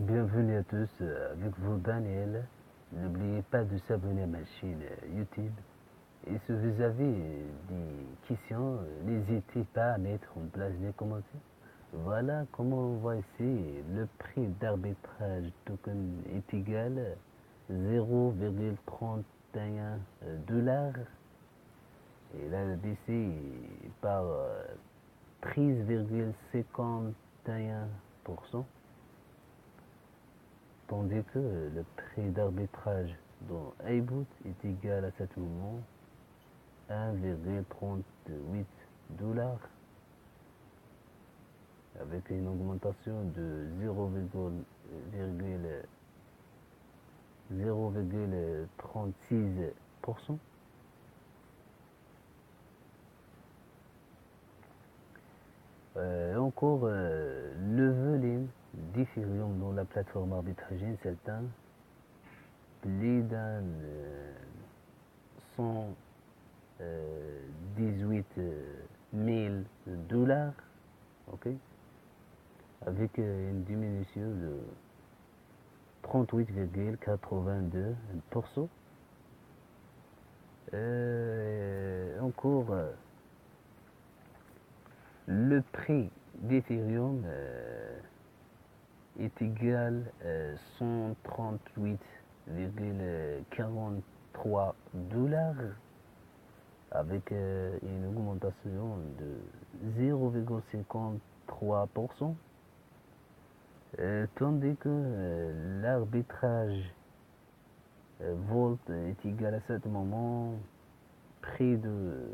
Bienvenue à tous, avec vous Daniel. N'oubliez pas de s'abonner à ma chaîne YouTube. Et si vous avez des questions, n'hésitez pas à mettre en place les commentaires. Voilà comment on voit ici le prix d'arbitrage token est égal à 0,31 dollars. Et là, d'ici par 13,51%. Tandis que le prix d'arbitrage dans iBoot est égal à cet moment à 1,38 dollars avec une augmentation de 0,36%. Encore le volume d'Ethereum dans la plateforme arbitragine s'atteint plus d'un 118 000 dollars, ok, avec une diminution de 38,82%. Encore le prix d'Ethereum est égal à 138,43 dollars avec une augmentation de 0,53%, tandis que l'arbitrage Volt est égal à ce moment près de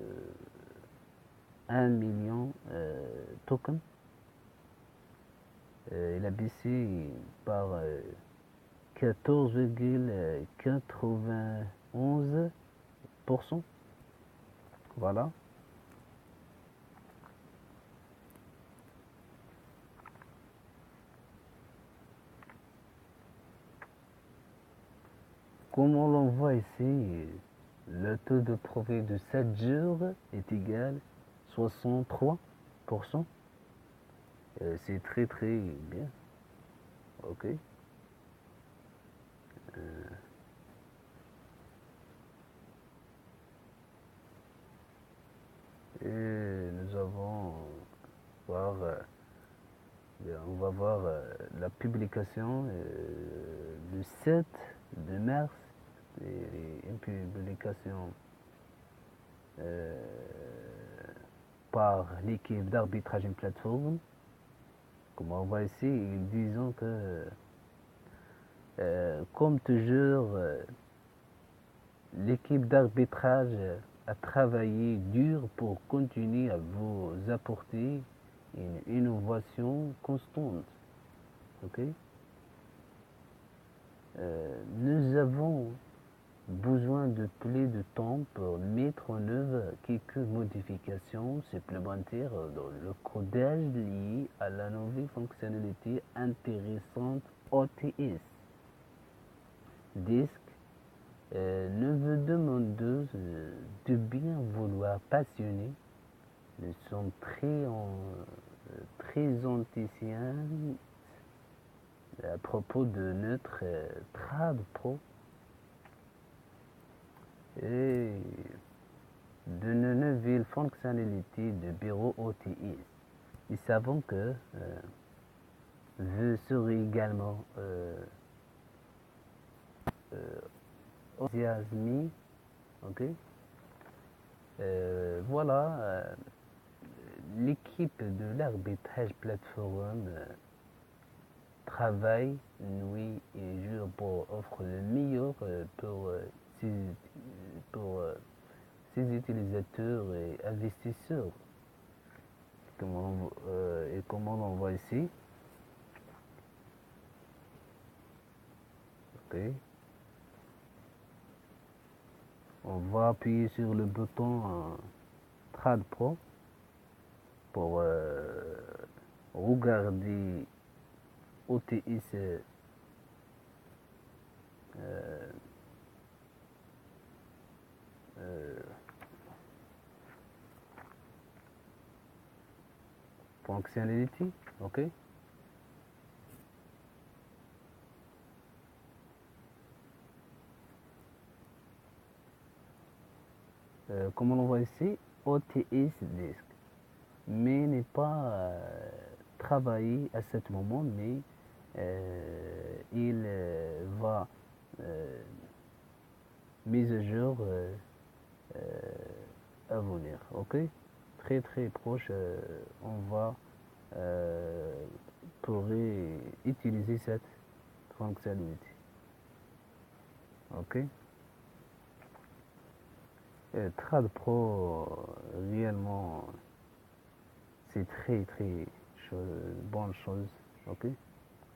1 million tokens. Il a baissé par 14,91%. Voilà. Comme on l'on voit ici, le taux de profit de 7 jours est égal à 63%. C'est très très bien. Ok. Et nous allons voir, on va voir la publication le 7 de mars, une publication par l'équipe d'arbitrage en plateforme. Comme on voit ici, ils disent que, comme toujours, l'équipe d'arbitrage a travaillé dur pour continuer à vous apporter une innovation constante. Okay? Nous avons besoin de plus de temps pour mettre en œuvre quelques modifications supplémentaires dans le codage lié à la nouvelle fonctionnalité intéressante OTS. Disque nous vous demandons de bien vouloir passionner. Nous sommes très enthousiastes à propos de notre Trad Pro et de nos nouvelles fonctionnalités de bureau OTS. Nous savons que vous serez également enthousiasmés. Ok. Voilà, l'équipe de l'arbitrage plateforme travaille nuit et jour pour offrir le meilleur pour ses utilisateurs et investisseurs. Et comme on voit ici. Okay. On va appuyer sur le bouton Trad Pro pour regarder OTS fonctionnalité. Ok. comme on le voit ici, OTS Disk, mais n'est pas travaillé à ce moment, mais il va mise à jour à venir. Ok, très très proche, on va pourrait utiliser cette fonctionnalité. Ok, Trad Pro réellement c'est très très bonne chose. Ok,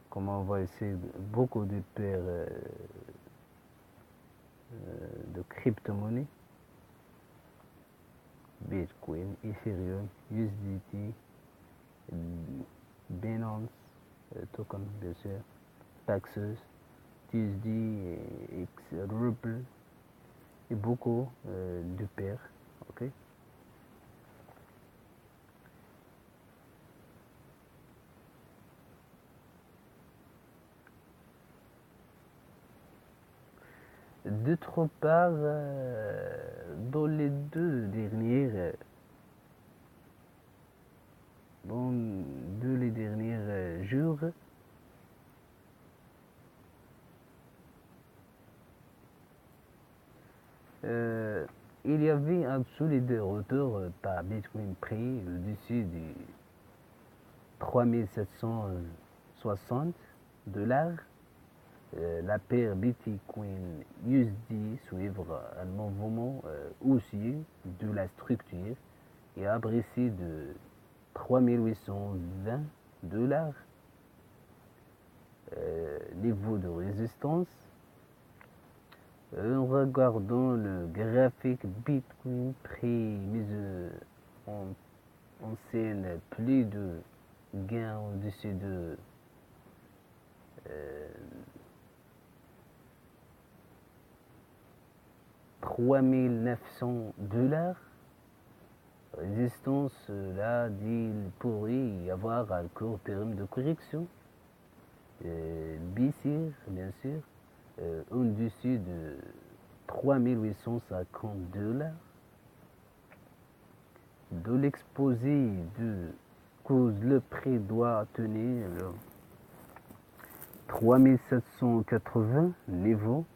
comme on voit ici beaucoup de paires de crypto-monnaies, Bitcoin, Ethereum, USDT, Binance token bien sûr, Paxos, TUSD, Ripple et beaucoup de paires. Ok, d'autre part, dans les deux dernières jours, il y avait un solide retour par Bitcoin pris au-dessus du 3760 $. La paire Bitcoin USD suivre un mouvement haussier de la structure et a apprécié de 3820 $. Niveau de résistance. En regardant le graphique Bitcoin prix en scène, plus de gains au-dessus de 3900 $. Résistance, là, il pourrait y avoir un court terme de correction. baissière, bien sûr, au-dessus de 3850 $. De l'exposé de cause, le prix doit tenir le 3780 niveau.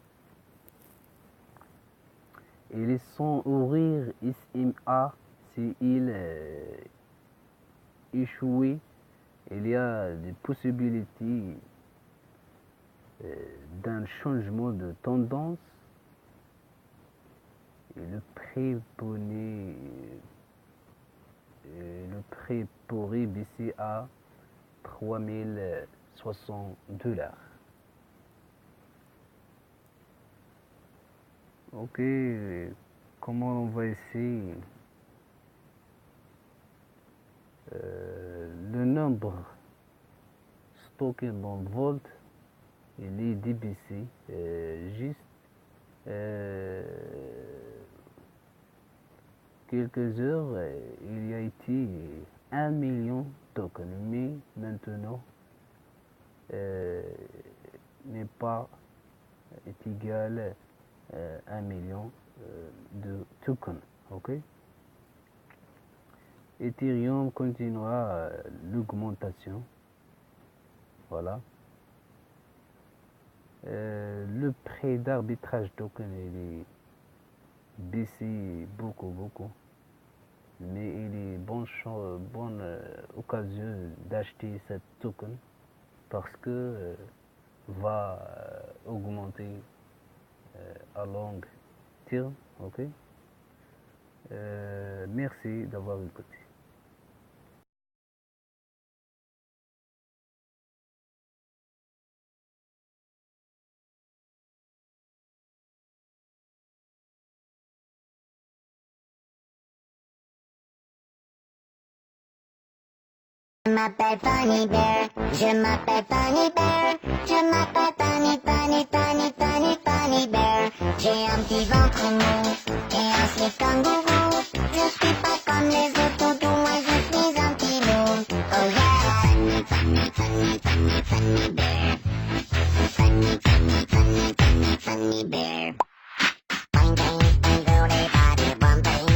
Et les sans ouvrir SMA s'il échoué, il y a des possibilités d'un changement de tendance. Et le prix pourrait baisser à 3060 $. Ok, comment on va essayer le nombre stocké dans Volt, il est débaissé juste quelques heures, il y a été 1 million de tokens, mais maintenant n'est pas égal à 1 million de tokens. Ok, Ethereum continuera l'augmentation. Voilà. Le prix d'arbitrage token est baissé beaucoup, mais il est bonne occasion d'acheter cette token parce que va augmenter à long terme. Ok, merci d'avoir écouté. Je m'appelle Funny Bear, je m'appelle Funny Bear, je m'appelle Funny Bear. J'ai un petit ventre mou et un slip kangourou. Je suis pas comme les autres doudous, moi je suis un petit loup. Oh yeah! Funny Bear. Funny Bear. Boing boing, boing, girly body, boing boing.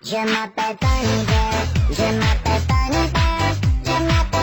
Je m'appelle Tony Bird, je m'appelle Tony Bird, je m'appelle